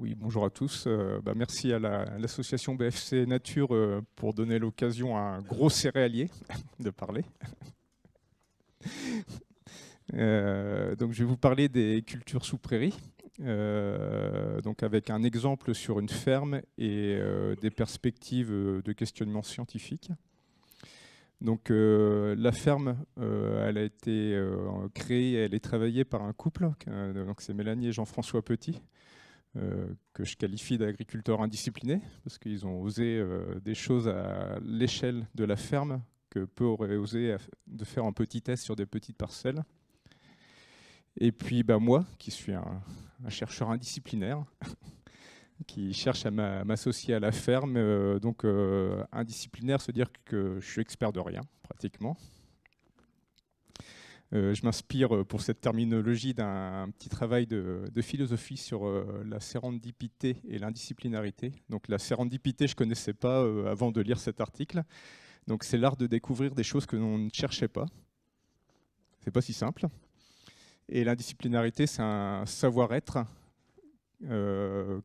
Oui, bonjour à tous. Merci à l'association BFC Nature pour donner l'occasion à un gros céréalier de parler. Donc, je vais vous parler des cultures sous prairie, donc avec un exemple sur une ferme et des perspectives de questionnement scientifique. Donc, la ferme, elle a été créée, elle est travaillée par un couple, donc c'est Mélanie et Jean-François Petit. Que je qualifie d'agriculteurs indisciplinés, parce qu'ils ont osé des choses à l'échelle de la ferme que peu auraient osé de faire en petit test sur des petites parcelles. Et puis moi, qui suis un chercheur indisciplinaire, qui cherche à m'associer à la ferme, indisciplinaire, se dire que je suis expert de rien, pratiquement. Je m'inspire pour cette terminologie d'un petit travail de philosophie sur la sérendipité et l'indisciplinarité. Donc la sérendipité, je ne connaissais pas avant de lire cet article. Donc c'est l'art de découvrir des choses que l'on ne cherchait pas. C'est pas si simple. Et l'indisciplinarité, c'est un savoir-être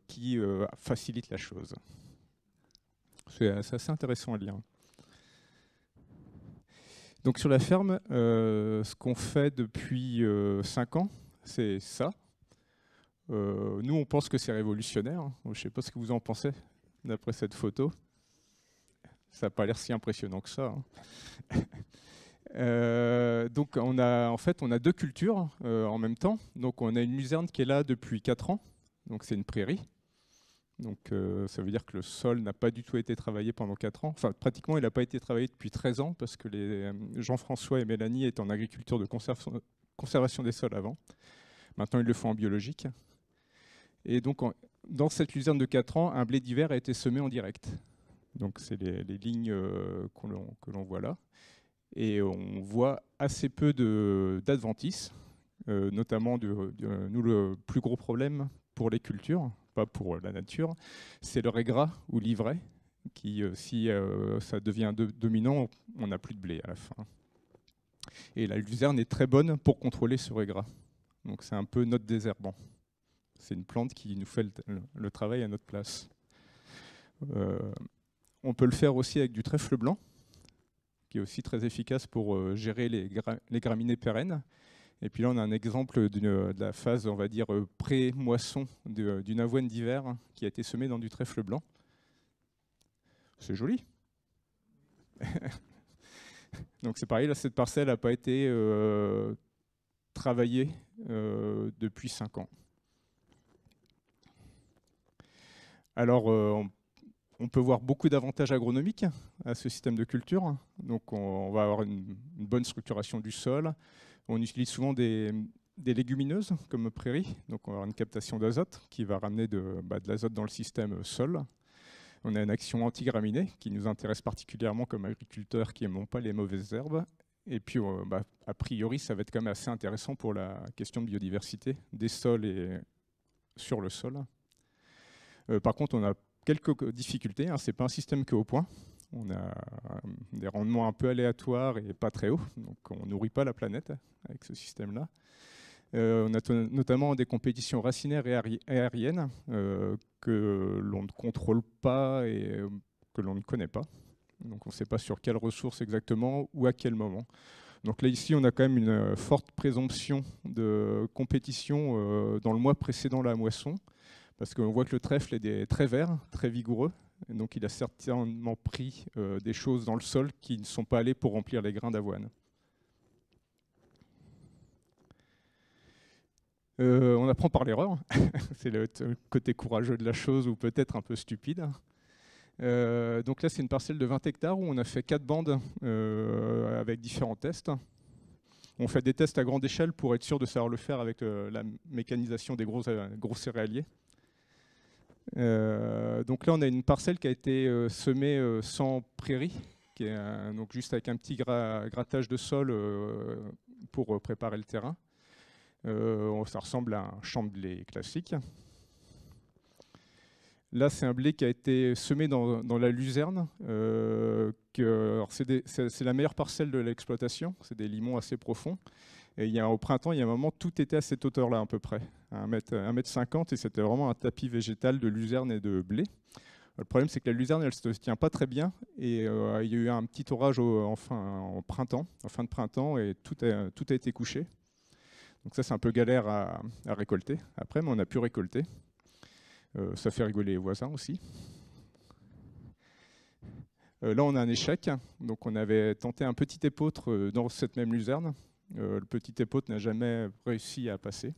qui facilite la chose. C'est assez intéressant à lire. Donc sur la ferme, ce qu'on fait depuis 5 ans, c'est ça. Nous, on pense que c'est révolutionnaire. Je ne sais pas ce que vous en pensez d'après cette photo. Ça n'a pas l'air si impressionnant que ça. Donc on a 2 cultures en même temps. Donc on a une luzerne qui est là depuis 4 ans. Donc c'est une prairie. Donc ça veut dire que le sol n'a pas du tout été travaillé pendant 4 ans. Enfin, pratiquement, il n'a pas été travaillé depuis 13 ans parce que Jean-François et Mélanie étaient en agriculture de conservation des sols avant. Maintenant, ils le font en biologique. Et donc, dans cette luzerne de 4 ans, un blé d'hiver a été semé en direct. Donc, c'est les lignes que l'on voit là. Et on voit assez peu d'adventices, notamment nous, le plus gros problème pour les cultures, pas pour la nature, c'est le régras ou l'ivraie, qui, si ça devient dominant, on n'a plus de blé à la fin. Et la luzerne est très bonne pour contrôler ce régras. Donc c'est un peu notre désherbant. C'est une plante qui nous fait le travail à notre place. On peut le faire aussi avec du trèfle blanc, qui est aussi très efficace pour gérer les graminées pérennes. Et puis là, on a un exemple de la phase, on va dire, pré-moisson d'une avoine d'hiver qui a été semée dans du trèfle blanc. C'est joli. Donc c'est pareil, là, cette parcelle n'a pas été travaillée depuis 5 ans. Alors, on peut voir beaucoup d'avantages agronomiques à ce système de culture. Donc on va avoir une bonne structuration du sol. On utilise souvent des légumineuses comme prairie, donc on va avoir une captation d'azote qui va ramener de l'azote dans le système sol. On a une action anti-graminée qui nous intéresse particulièrement comme agriculteurs qui n'aiment pas les mauvaises herbes. Et puis, a priori, ça va être quand même assez intéressant pour la question de biodiversité des sols et sur le sol. Par contre, on a quelques difficultés. Ce n'est pas un système que au point. On a des rendements un peu aléatoires et pas très hauts, donc on ne nourrit pas la planète avec ce système-là. On a notamment des compétitions racinaires et aériennes que l'on ne contrôle pas et que l'on ne connaît pas. Donc on ne sait pas sur quelles ressources exactement ou à quel moment. Donc là, ici, on a quand même une forte présomption de compétition dans le mois précédant la moisson, parce qu'on voit que le trèfle est très vert, très vigoureux. Et donc il a certainement pris des choses dans le sol qui ne sont pas allées pour remplir les grains d'avoine. On apprend par l'erreur. C'est le côté courageux de la chose ou peut-être un peu stupide. Donc là, c'est une parcelle de 20 hectares où on a fait 4 bandes avec différents tests. On fait des tests à grande échelle pour être sûr de savoir le faire avec la mécanisation des gros céréaliers. Donc là, on a une parcelle qui a été semée sans prairie, qui est donc juste avec un petit grattage de sol pour préparer le terrain. Ça ressemble à un champ de blé classique. Là, c'est un blé qui a été semé dans la luzerne. C'est la meilleure parcelle de l'exploitation. C'est des limons assez profonds. Et au printemps, il y a un moment, tout était à cette hauteur-là à peu près, à 1,50 m, et c'était vraiment un tapis végétal de luzerne et de blé. Le problème, c'est que la luzerne, elle ne se tient pas très bien, et il y a eu un petit orage en fin de printemps, et tout a été couché. Donc ça, c'est un peu galère à récolter après, mais on a pu récolter. Ça fait rigoler les voisins aussi. Là, on a un échec. Donc, on avait tenté un petit épeautre dans cette même luzerne. Le petit épeautre n'a jamais réussi à passer.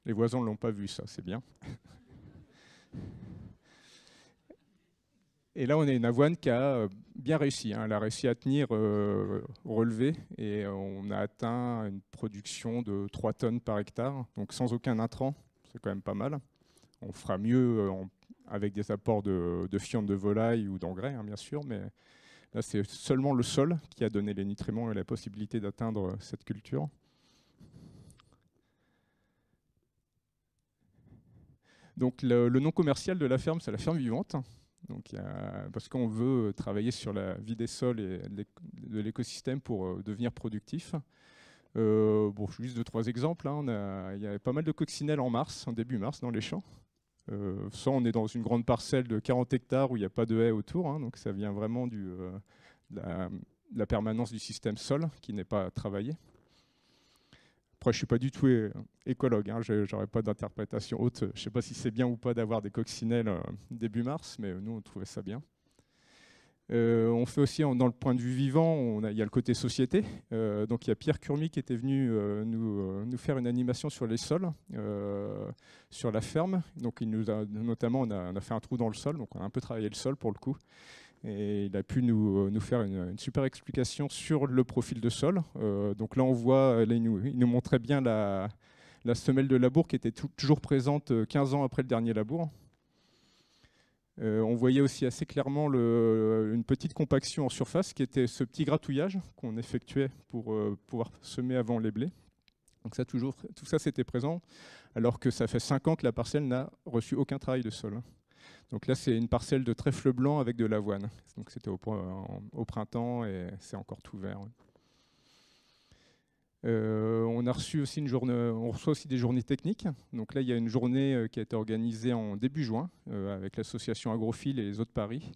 Les voisins ne l'ont pas vu, ça, c'est bien. Et là, on a une avoine qui a bien réussi. Elle a réussi à tenir au relevé, et on a atteint une production de 3 tonnes par hectare, donc sans aucun intrant. C'est quand même pas mal. On fera mieux avec des apports de fientes de volaille ou d'engrais, bien sûr, mais là, c'est seulement le sol qui a donné les nutriments et la possibilité d'atteindre cette culture. Donc, le nom commercial de la ferme, c'est la ferme vivante. Donc, parce qu'on veut travailler sur la vie des sols et de l'écosystème pour devenir productif. Bon, juste 2-3 exemples. Il y avait pas mal de coccinelles en début mars, dans les champs. Ça, on est dans une grande parcelle de 40 hectares où il n'y a pas de haies autour, donc ça vient vraiment de la permanence du système sol qui n'est pas travaillé. Après, je ne suis pas du tout écologue, je n'aurais pas d'interprétation haute. Je ne sais pas si c'est bien ou pas d'avoir des coccinelles début mars, mais nous, on trouvait ça bien. On fait aussi, dans le point de vue vivant, il y a le côté société. Donc il y a Pierre Curmy qui était venu nous faire une animation sur les sols, sur la ferme. Donc il nous a, notamment, on a fait un trou dans le sol, donc on a un peu travaillé le sol pour le coup. Et il a pu nous faire une super explication sur le profil de sol. Donc là on voit, il nous montrait bien la semelle de labour qui était toujours présente 15 ans après le dernier labour. On voyait aussi assez clairement une petite compaction en surface qui était ce petit gratouillage qu'on effectuait pour pouvoir semer avant les blés. Donc ça, tout ça c'était présent, alors que ça fait 5 ans que la parcelle n'a reçu aucun travail de sol. Donc là, c'est une parcelle de trèfle blanc avec de l'avoine. Donc c'était au printemps et c'est encore tout vert. On a reçu aussi on reçoit aussi des journées techniques. Donc là, il y a une journée qui a été organisée en début juin avec l'association Agrophile et les autres paris,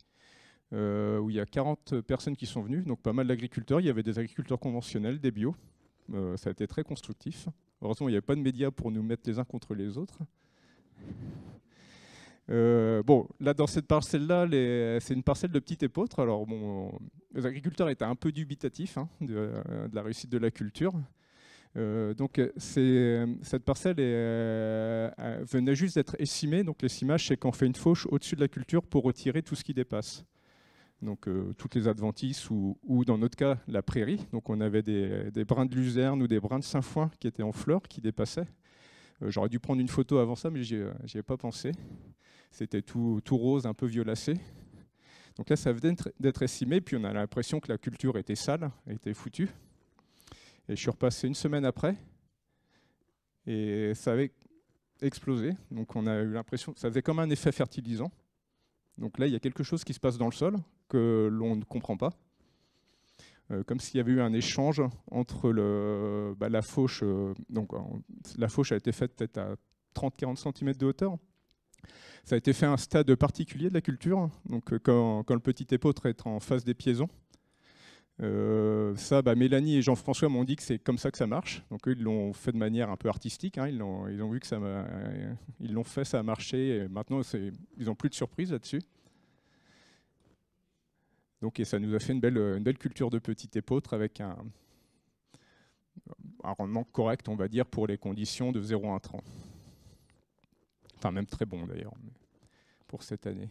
où il y a 40 personnes qui sont venues, donc pas mal d'agriculteurs. Il y avait des agriculteurs conventionnels, des bio. Ça a été très constructif. Heureusement, il n'y avait pas de médias pour nous mettre les uns contre les autres. Bon, là, dans cette parcelle-là, c'est une parcelle de petit épeautre. Alors, bon, les agriculteurs étaient un peu dubitatifs de la réussite de la culture. Donc, cette parcelle venait juste d'être essimée. Donc, l'essimage, c'est qu'on fait une fauche au-dessus de la culture pour retirer tout ce qui dépasse. Donc, toutes les adventices ou dans notre cas, la prairie. Donc, on avait des brins de luzerne ou des brins de sainfoin qui étaient en fleurs, qui dépassaient. J'aurais dû prendre une photo avant ça, mais j'y ai pas pensé. C'était tout rose, un peu violacé. Donc là, ça venait d'être essimé, puis on a l'impression que la culture était sale, était foutue. Et je suis repassé une semaine après, et ça avait explosé. Donc on a eu l'impression que ça faisait comme un effet fertilisant. Donc là, il y a quelque chose qui se passe dans le sol que l'on ne comprend pas. Comme s'il y avait eu un échange entre la fauche. La fauche a été faite peut-être à 30-40 cm de hauteur. Ça a été fait à un stade particulier de la culture, donc quand le petit épeautre est en face des piaisons. Mélanie et Jean-François m'ont dit que c'est comme ça que ça marche. Donc eux, ils l'ont fait de manière un peu artistique. Ils ont vu que ils l'ont fait, ça a marché. Et maintenant, ils n'ont plus de surprise là-dessus. Donc, et ça nous a fait une belle culture de petit épeautre avec un rendement correct, on va dire, pour les conditions de 0 intrant. Enfin, même très bon d'ailleurs, pour cette année.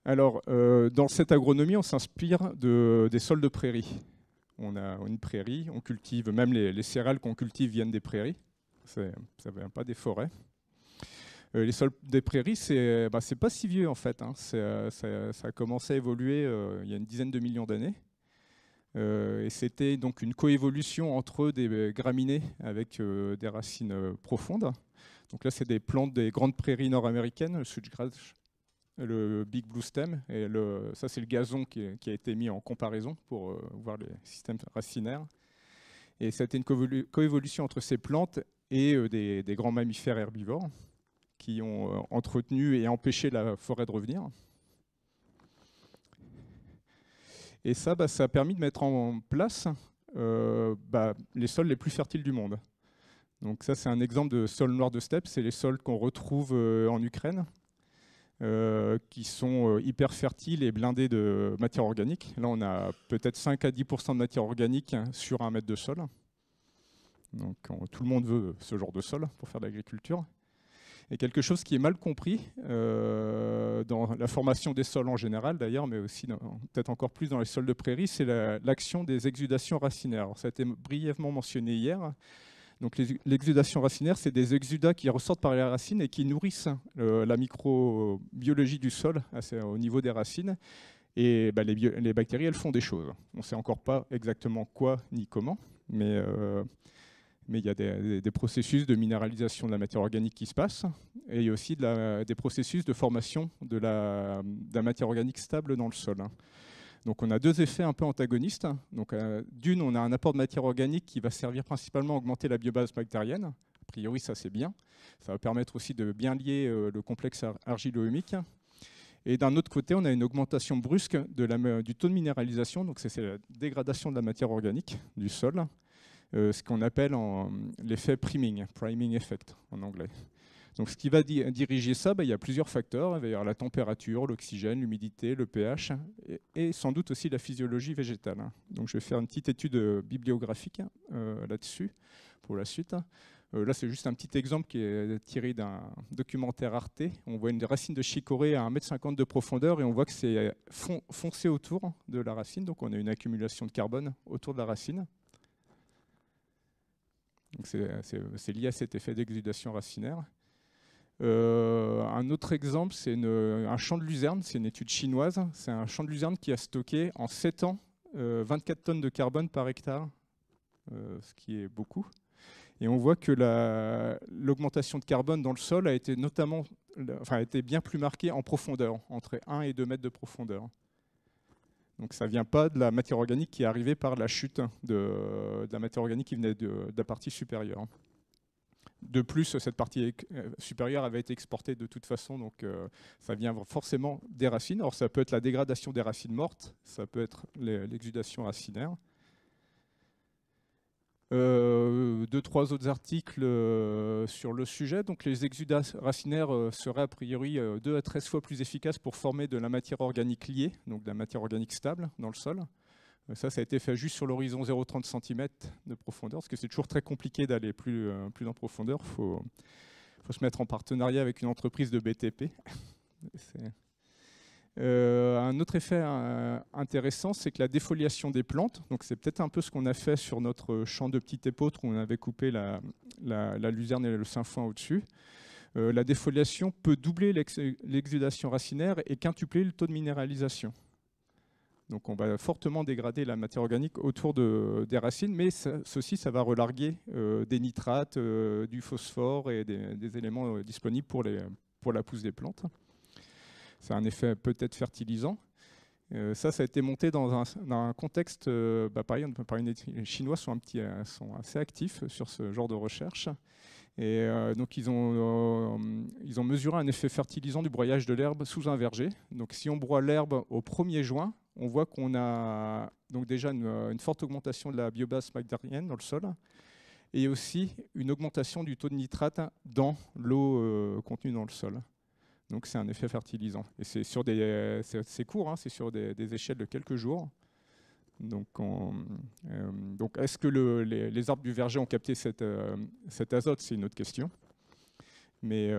Alors, dans cette agronomie, on s'inspire des sols de prairie. On a une prairie, on cultive, même les céréales qu'on cultive viennent des prairies, ça ne vient pas des forêts. Les sols des prairies, c'est pas si vieux en fait. Ça a commencé à évoluer il y a une dizaine de millions d'années. Et c'était donc une coévolution entre des graminées avec des racines profondes. Donc là, c'est des plantes des grandes prairies nord-américaines, le switchgrass le Big Blue Stem. Et ça, c'est le gazon qui a été mis en comparaison pour voir les systèmes racinaires. Et ça a été une coévolution entre ces plantes et des grands mammifères herbivores qui ont entretenu et empêché la forêt de revenir. Et ça, ça a permis de mettre en place les sols les plus fertiles du monde. Donc ça, c'est un exemple de sol noir de steppe. C'est les sols qu'on retrouve en Ukraine, qui sont hyper fertiles et blindés de matière organique. Là, on a peut-être 5 à 10% de matière organique sur 1 mètre de sol. Donc tout le monde veut ce genre de sol pour faire de l'agriculture. Et quelque chose qui est mal compris dans la formation des sols en général d'ailleurs, mais aussi peut-être encore plus dans les sols de prairie, c'est l'action des exudations racinaires. Alors, ça a été brièvement mentionné hier. Donc l'exudation racinaire, c'est des exudats qui ressortent par les racines et qui nourrissent la microbiologie du sol au niveau des racines. Et les bactéries, elles font des choses. On ne sait encore pas exactement quoi ni comment, mais il y a des processus de minéralisation de la matière organique qui se passent, et il y a aussi des processus de formation de la matière organique stable dans le sol. Donc on a deux effets un peu antagonistes. Donc d'une, on a un apport de matière organique qui va servir principalement à augmenter la biobase bactérienne. A priori, ça c'est bien. Ça va permettre aussi de bien lier le complexe argilo-humique. Et d'un autre côté, on a une augmentation brusque du taux de minéralisation. Donc c'est la dégradation de la matière organique du sol. Ce qu'on appelle l'effet priming effect en anglais. Donc ce qui va diriger ça, il y a plusieurs facteurs. Il va y avoir la température, l'oxygène, l'humidité, le pH et sans doute aussi la physiologie végétale. Donc je vais faire une petite étude bibliographique là-dessus pour la suite. Là, c'est juste un petit exemple qui est tiré d'un documentaire Arte. On voit une racine de chicorée à 1,50 m de profondeur et on voit que c'est foncé autour de la racine. Donc on a une accumulation de carbone autour de la racine. C'est lié à cet effet d'exudation racinaire. Un autre exemple, c'est un champ de luzerne, c'est une étude chinoise. C'est un champ de luzerne qui a stocké en 7 ans 24 tonnes de carbone par hectare, ce qui est beaucoup. Et on voit que l'augmentation de carbone dans le sol a été bien plus marquée en profondeur, entre 1 et 2 mètres de profondeur. Donc ça ne vient pas de la matière organique qui est arrivée par la chute de la matière organique qui venait de la partie supérieure. De plus, cette partie supérieure avait été exportée de toute façon, donc ça vient forcément des racines. Alors ça peut être la dégradation des racines mortes, ça peut être l'exudation racinaire. 2-3 autres articles sur le sujet. Donc les exudats racinaires seraient a priori 2 à 13 fois plus efficaces pour former de la matière organique liée, donc de la matière organique stable dans le sol. Ça a été fait juste sur l'horizon 0,30 cm de profondeur, parce que c'est toujours très compliqué d'aller plus en profondeur. Il faut se mettre en partenariat avec une entreprise de BTP. Un autre effet intéressant, c'est que la défoliation des plantes, donc c'est peut-être un peu ce qu'on a fait sur notre champ de petite épeautre où on avait coupé la luzerne et le sainfoin au-dessus. La défoliation peut doubler l'exudation racinaire et quintupler le taux de minéralisation. Donc on va fortement dégrader la matière organique autour des racines, mais ceci, ça va relarguer des nitrates, du phosphore et des éléments disponibles pour la pousse des plantes. C'est un effet peut-être fertilisant. Ça a été monté dans un contexte, pareil, les Chinois sont assez actifs sur ce genre de recherche. Et donc ils ont mesuré un effet fertilisant du broyage de l'herbe sous un verger. Donc si on broie l'herbe au 1er juin, on voit qu'on a donc déjà une forte augmentation de la biomasse bactérienne dans le sol et aussi une augmentation du taux de nitrate dans l'eau contenue dans le sol. Donc c'est un effet fertilisant. Et c'est court, hein, c'est sur des échelles de quelques jours. Donc est-ce que les arbres du verger ont capté cet azote? C'est une autre question. Mais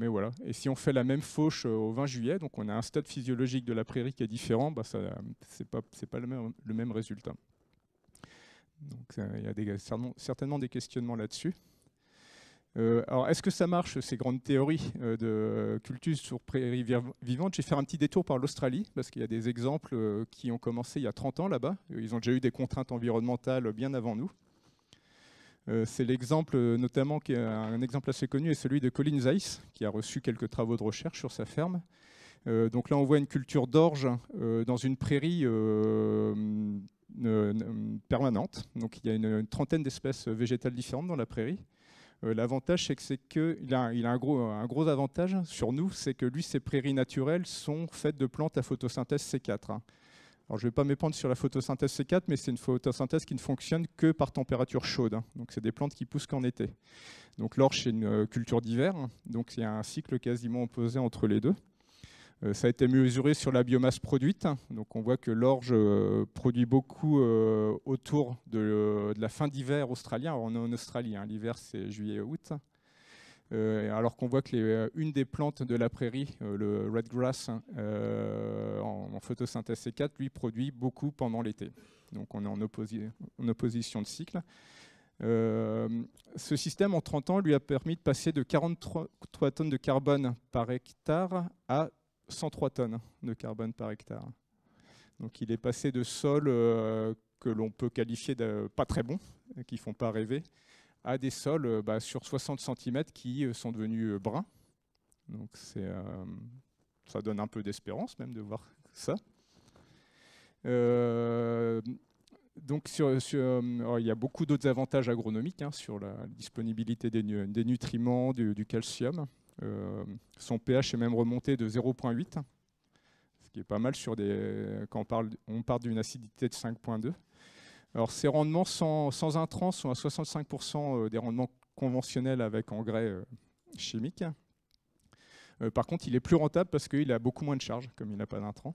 voilà. Et si on fait la même fauche au 20 juillet, donc on a un stade physiologique de la prairie qui est différent, c'est pas le même résultat. Donc il y a certainement des questionnements là-dessus. Alors, est-ce que ça marche, ces grandes théories de culture sur prairies vivantes? Je vais faire un petit détour par l'Australie, parce qu'il y a des exemples qui ont commencé il y a 30 ans là-bas. Ils ont déjà eu des contraintes environnementales bien avant nous. C'est l'exemple, notamment, un exemple assez connu, est celui de Colin Zeiss, qui a reçu quelques travaux de recherche sur sa ferme. Donc là, on voit une culture d'orge dans une prairie permanente. Donc il y a une trentaine d'espèces végétales différentes dans la prairie. L'avantage, c'est qu'il a un gros avantage sur nous, c'est que lui, ses prairies naturelles sont faites de plantes à photosynthèse C4. Alors, je ne vais pas m'épandre sur la photosynthèse C4, mais c'est une photosynthèse qui ne fonctionne que par température chaude. Donc, c'est des plantes qui poussent qu'en été. Donc, l'orge, c'est une culture d'hiver. Donc, il y a un cycle quasiment opposé entre les deux. Ça a été mesuré sur la biomasse produite. Donc, on voit que l'orge produit beaucoup autour de la fin d'hiver australien. Alors, on est en Australie, hein. L'hiver, c'est juillet-août. Alors qu'on voit que une des plantes de la prairie, le red grass, en photosynthèse C4, lui produit beaucoup pendant l'été. Donc on est en opposition de cycle. Ce système, en 30 ans, lui a permis de passer de 43 tonnes de carbone par hectare à 103 tonnes de carbone par hectare. Donc il est passé de sols que l'on peut qualifier de pas très bons, qui ne font pas rêver, à des sols sur 60 cm qui sont devenus bruns. Donc ça donne un peu d'espérance même de voir ça. Donc il y a beaucoup d'autres avantages agronomiques sur la disponibilité des nutriments, du calcium. Son pH est même remonté de 0,8, ce qui est pas mal quand on parle d'une acidité de 5,2. Alors ces rendements sans intrants sont à 65% des rendements conventionnels avec engrais chimiques. Par contre, il est plus rentable parce qu'il a beaucoup moins de charges, comme il n'a pas d'intrants.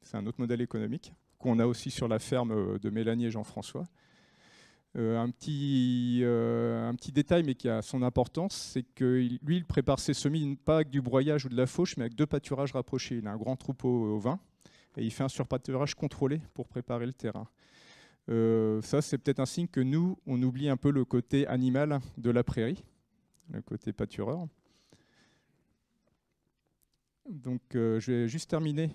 C'est un autre modèle économique qu'on a aussi sur la ferme de Mélanie et Jean-François. Un petit détail, mais qui a son importance, c'est que lui, il prépare ses semis pas avec du broyage ou de la fauche, mais avec 2 pâturages rapprochés. Il a un grand troupeau ovin et il fait un surpâturage contrôlé pour préparer le terrain. Ça, c'est peut-être un signe que nous, on oublie un peu le côté animal de la prairie, le côté pâtureur. Donc, je vais juste terminer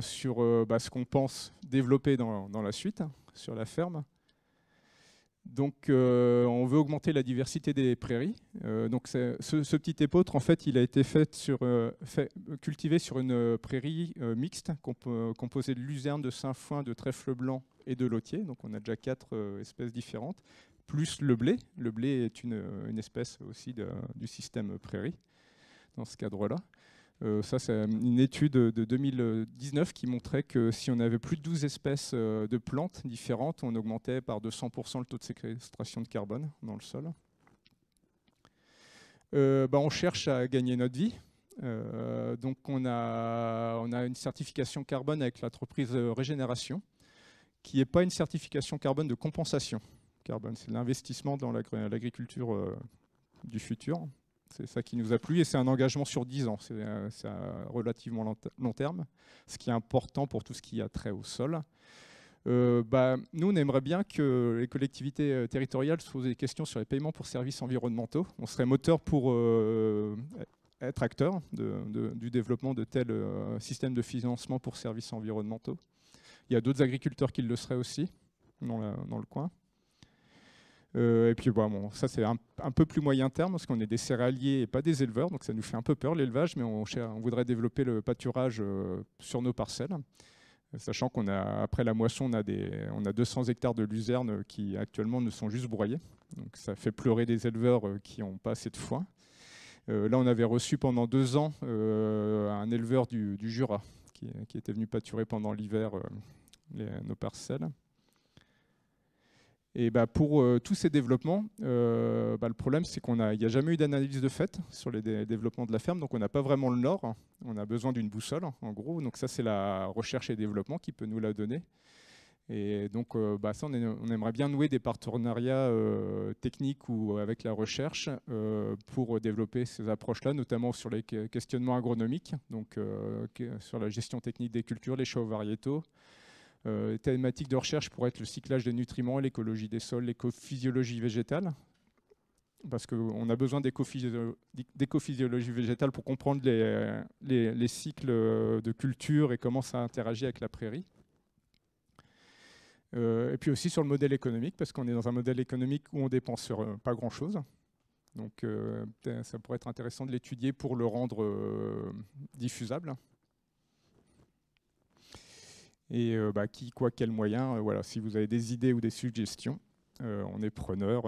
sur ce qu'on pense développer dans la suite, sur la ferme. Donc, on veut augmenter la diversité des prairies. Donc, ce petit épeautre, en fait, il a été cultivé sur une prairie mixte composée de luzerne, de sainfoin, de trèfle blanc et de lotier. Donc, on a déjà 4 espèces différentes, plus le blé. Le blé est une espèce aussi du système prairie, dans ce cadre-là. Ça, c'est une étude de 2019 qui montrait que si on avait plus de 12 espèces de plantes différentes, on augmentait par 200% le taux de séquestration de carbone dans le sol. On cherche à gagner notre vie. Donc on a une certification carbone avec l'entreprise Régénération, qui n'est pas une certification carbone de compensation carbone. C'est l'investissement dans l'agriculture du futur. C'est ça qui nous a plu et c'est un engagement sur 10 ans. C'est à relativement long terme, ce qui est important pour tout ce qui a trait au sol. Nous, on aimerait bien que les collectivités territoriales se posent des questions sur les paiements pour services environnementaux. On serait moteur pour être acteur du développement de tels systèmes de financement pour services environnementaux. Il y a d'autres agriculteurs qui le seraient aussi dans le coin. Et puis ça c'est un peu plus moyen terme parce qu'on est des céréaliers et pas des éleveurs, donc ça nous fait un peu peur l'élevage, mais on voudrait développer le pâturage sur nos parcelles, sachant qu'on a, après la moisson, on a 200 hectares de luzerne qui actuellement ne sont juste broyés, donc ça fait pleurer des éleveurs qui n'ont pas assez de foin. Là on avait reçu pendant 2 ans un éleveur du Jura qui était venu pâturer pendant l'hiver nos parcelles. Et pour tous ces développements, le problème, c'est qu'il n'y a jamais eu d'analyse de fait sur les développements de la ferme, donc on n'a pas vraiment le nord. On a besoin d'une boussole, en gros. Donc ça, c'est la recherche et développement qui peut nous la donner. Et donc, ça, on aimerait bien nouer des partenariats techniques ou avec la recherche pour développer ces approches-là, notamment sur les questionnements agronomiques, donc sur la gestion technique des cultures, les choix variétaux. Thématiques de recherche pourraient être le cyclage des nutriments, l'écologie des sols, l'écophysiologie végétale, parce qu'on a besoin d'écophysiologie végétale pour comprendre les cycles de culture et comment ça interagit avec la prairie. Et puis aussi sur le modèle économique, parce qu'on est dans un modèle économique où on dépense sur pas grand-chose. Donc ça pourrait être intéressant de l'étudier pour le rendre diffusable. Et qui, quoi, quel moyen. Voilà, si vous avez des idées ou des suggestions, on est preneur.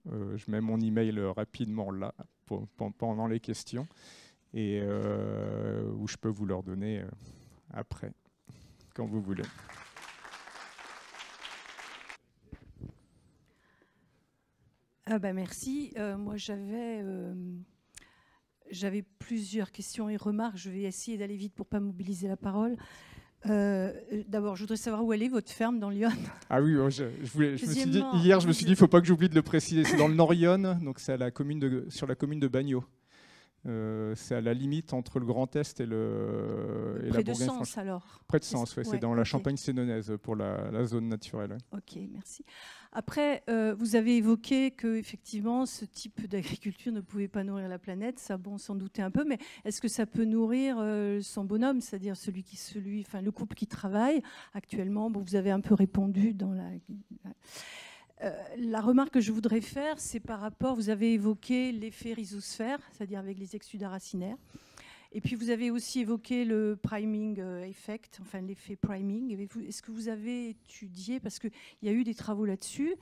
Je mets mon email rapidement là pendant les questions et où je peux vous leur donner après, quand vous voulez. Merci. Moi, j'avais plusieurs questions et remarques. Je vais essayer d'aller vite pour ne pas mobiliser la parole. D'abord, je voudrais savoir où elle est, votre ferme dans l'Yonne. Ah oui, je me suis dit, hier, je me suis dit, il ne faut pas que j'oublie de le préciser. C'est dans le Nord-Yonne, donc c'est sur la commune de Bagnols. C'est à la limite entre le Grand Est et la Bourgogne-Franche. Près de Sens, alors. Près de Sens, oui, c'est dans la Champagne sénonaise pour la zone naturelle. Ouais. Ok, merci. Après, vous avez évoqué que effectivement, ce type d'agriculture ne pouvait pas nourrir la planète. Ça, bon, s'en douter un peu, mais est-ce que ça peut nourrir son bonhomme, c'est-à-dire le couple qui travaille actuellement? Bon, vous avez un peu répondu dans la remarque que je voudrais faire, c'est par rapport, vous avez évoqué l'effet rhizosphère, c'est-à-dire avec les exsudats racinaires. Et puis vous avez aussi évoqué le priming effect, enfin l'effet priming. Est-ce que vous avez étudié, parce qu'il y a eu des travaux là-dessus,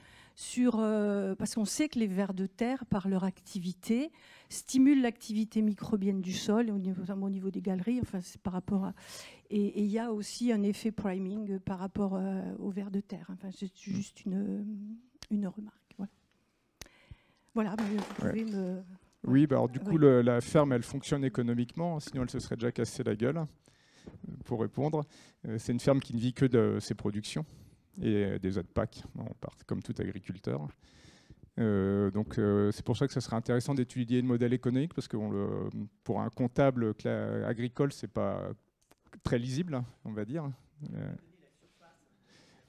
parce qu'on sait que les vers de terre, par leur activité, stimulent l'activité microbienne du sol, notamment au niveau des galeries, enfin c'est par rapport à... Et il y a aussi un effet priming par rapport aux vers de terre. Enfin, c'est juste une remarque. Voilà, vous pouvez me... Oui, alors du coup, la ferme, elle fonctionne économiquement, sinon elle se serait déjà cassé la gueule, pour répondre. C'est une ferme qui ne vit que de ses productions et des aides PAC, comme tout agriculteur. Donc c'est pour ça que ça serait intéressant d'étudier le modèle économique, parce que pour un comptable agricole, c'est pas très lisible, on va dire.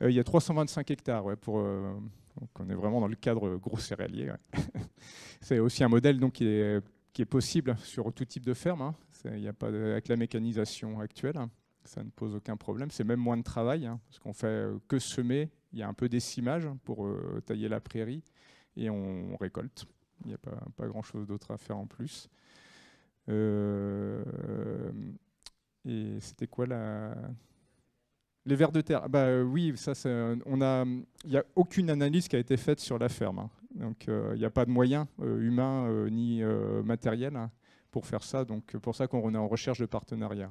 Il y a 325 hectares, ouais, donc on est vraiment dans le cadre gros céréalier. Ouais. C'est aussi un modèle donc, qui est possible sur tout type de ferme. Hein. Y a pas avec la mécanisation actuelle, hein, ça ne pose aucun problème. C'est même moins de travail, hein, parce qu'on fait que semer. Il y a un peu d'essimage pour tailler la prairie et on récolte. Il n'y a pas grand-chose d'autre à faire en plus. Et c'était quoi les vers de terre? Oui, ça, il n'y a aucune analyse qui a été faite sur la ferme. Hein. Donc, il n'y a pas de moyens humains ni matériels, hein, pour faire ça. Donc, pour ça qu'on est en recherche de partenariat.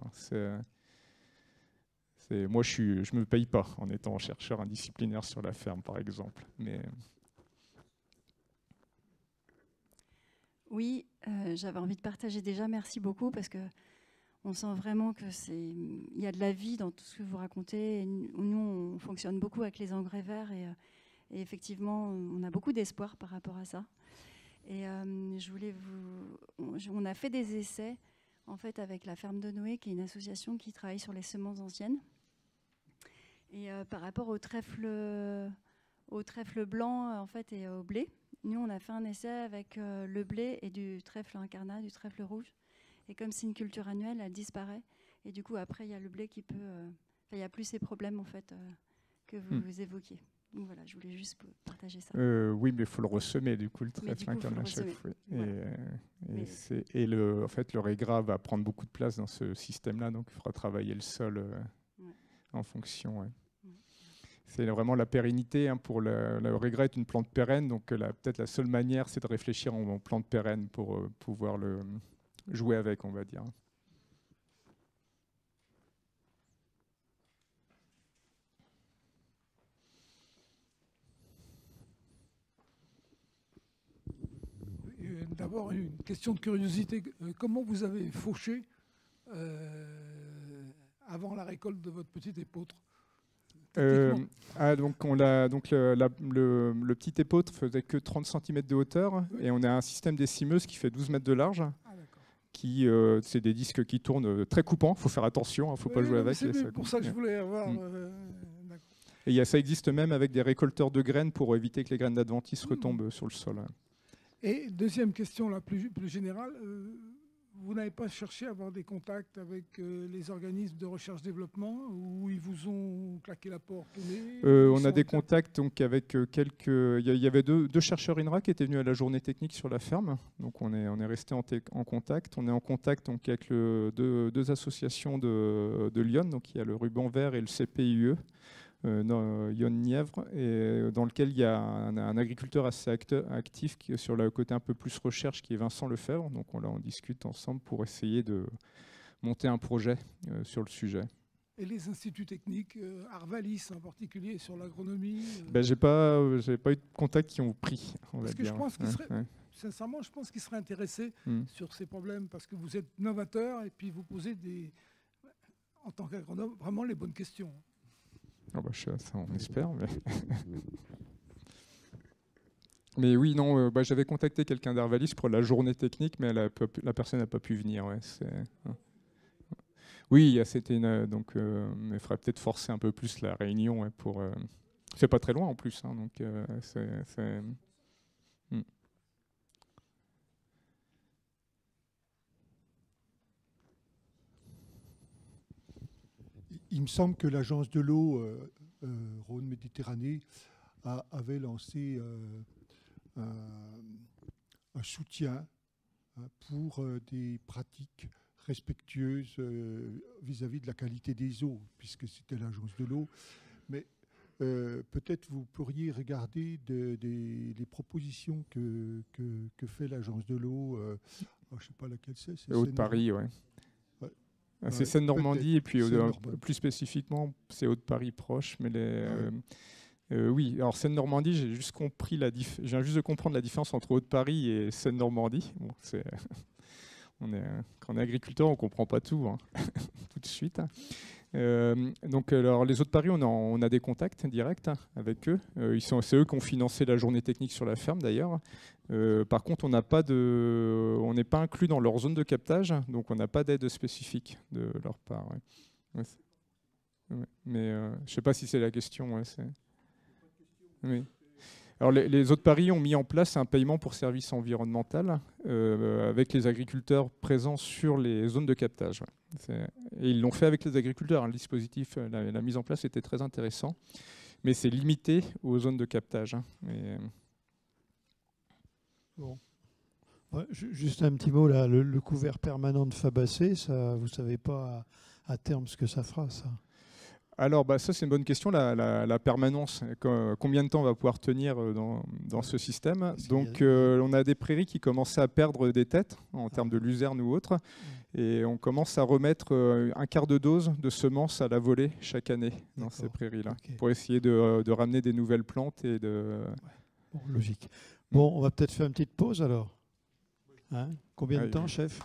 Moi, je ne me paye pas en étant chercheur indisciplinaire sur la ferme, par exemple. Mais... Oui, j'avais envie de partager déjà. Merci beaucoup, parce que on sent vraiment il y a de la vie dans tout ce que vous racontez. Nous, on fonctionne beaucoup avec les engrais verts et effectivement, on a beaucoup d'espoir par rapport à ça. Et on a fait des essais en fait avec la Ferme de Noé, qui est une association qui travaille sur les semences anciennes. Et par rapport au trèfle blanc en fait et au blé, nous on a fait un essai avec le blé et du trèfle incarnat, du trèfle rouge. Et comme c'est une culture annuelle, elle disparaît. Et du coup, après, il y a le blé qui peut... il n'y a plus ces problèmes, en fait, que vous évoquiez. Donc voilà, je voulais juste partager ça. Oui, mais il faut le ressemer, du coup, le trèfle incarnat chaque fois. Voilà. En fait, le régras va prendre beaucoup de place dans ce système-là, donc il faudra travailler le sol en fonction. Ouais. C'est vraiment la pérennité. Hein, le régras est une plante pérenne, donc peut-être la seule manière, c'est de réfléchir en plante pérenne pour pouvoir jouer avec, on va dire. D'abord, une question de curiosité. Comment vous avez fauché avant la récolte de votre petit épeautre? Le petit épeautre faisait que 30 cm de hauteur, oui. Et on a un système d'essimeuse qui fait 12 mètres de large. C'est des disques qui tournent très coupants, il faut faire attention, il ne faut pas jouer avec. C'est pour ça que je voulais avoir... Et ça existe même avec des récolteurs de graines pour éviter que les graines d'adventice retombent sur le sol. Et deuxième question, la plus générale, vous n'avez pas cherché à avoir des contacts avec les organismes de recherche-développement où ils vous ont claqué la porte au nez? On a des contacts donc, avec quelques... Il y avait deux chercheurs INRA qui étaient venus à la journée technique sur la ferme. Donc on est resté en contact. On est en contact donc, avec deux associations de Lyon. Donc il y a le Ruban Vert et le CPIE. Lyon-Nièvre, et dans lequel il y a un agriculteur assez actif qui est sur le côté un peu plus recherche, qui est Vincent Lefebvre. Donc on discute ensemble pour essayer de monter un projet sur le sujet. Et les instituts techniques, Arvalis en particulier, sur l'agronomie J'ai pas eu de contacts qui ont pris. Parce que je pense qu'ils seraient, sincèrement, je pense qu'ils seraient intéressés sur ces problèmes, parce que vous êtes novateur et puis vous posez en tant qu'agronome, vraiment les bonnes questions. Oh ça, on espère. Mais oui, non, j'avais contacté quelqu'un d'Arvalis pour la journée technique, mais la personne n'a pas pu venir. Ouais, oui, c'était donc, mais il faudrait peut-être forcer un peu plus la réunion. Ouais, c'est pas très loin en plus. Hein, donc, Il me semble que l'agence de l'eau Rhône-Méditerranée avait lancé un soutien pour des pratiques respectueuses vis-à-vis de la qualité des eaux, puisque c'était l'agence de l'eau. Mais peut-être vous pourriez regarder les propositions que fait l'agence de l'eau. Je ne sais pas laquelle c'est. Haute-Paris, oui. C'est Seine-Normandie et puis plus spécifiquement, c'est Haute-Paris proche. Mais oui, alors Seine-Normandie, j'ai juste compris je viens juste de comprendre la différence entre Haute-Paris et Seine-Normandie. Bon, quand on est agriculteur, on ne comprend pas tout, hein, tout de suite. Donc, alors, les Hauts-de-Paris, on a des contacts directs avec eux. C'est eux qui ont financé la journée technique sur la ferme, d'ailleurs. Par contre, on n'est pas inclus dans leur zone de captage, donc on n'a pas d'aide spécifique de leur part. Ouais. Mais je ne sais pas si c'est la question. Ouais, oui. Alors, les Hauts-de-Paris ont mis en place un paiement pour service environnemental avec les agriculteurs présents sur les zones de captage. Ouais. Et ils l'ont fait avec les agriculteurs. Hein. Le dispositif, la mise en place était très intéressant, mais c'est limité aux zones de captage. Hein. Bon. Ouais, juste un petit mot, là, le couvert permanent de Fabacé, ça, vous ne savez pas à terme ce que ça fera, ça? Alors, ça, c'est une bonne question, la permanence. Combien de temps on va pouvoir tenir dans ce système? Donc, on a des prairies qui commencent à perdre des têtes en termes de luzerne ou autre. Et on commence à remettre un quart de dose de semences à la volée chaque année dans ces prairies-là, pour essayer de ramener des nouvelles plantes. Bon, logique. Bon, on va peut-être faire une petite pause alors. Hein? Combien de temps, chef?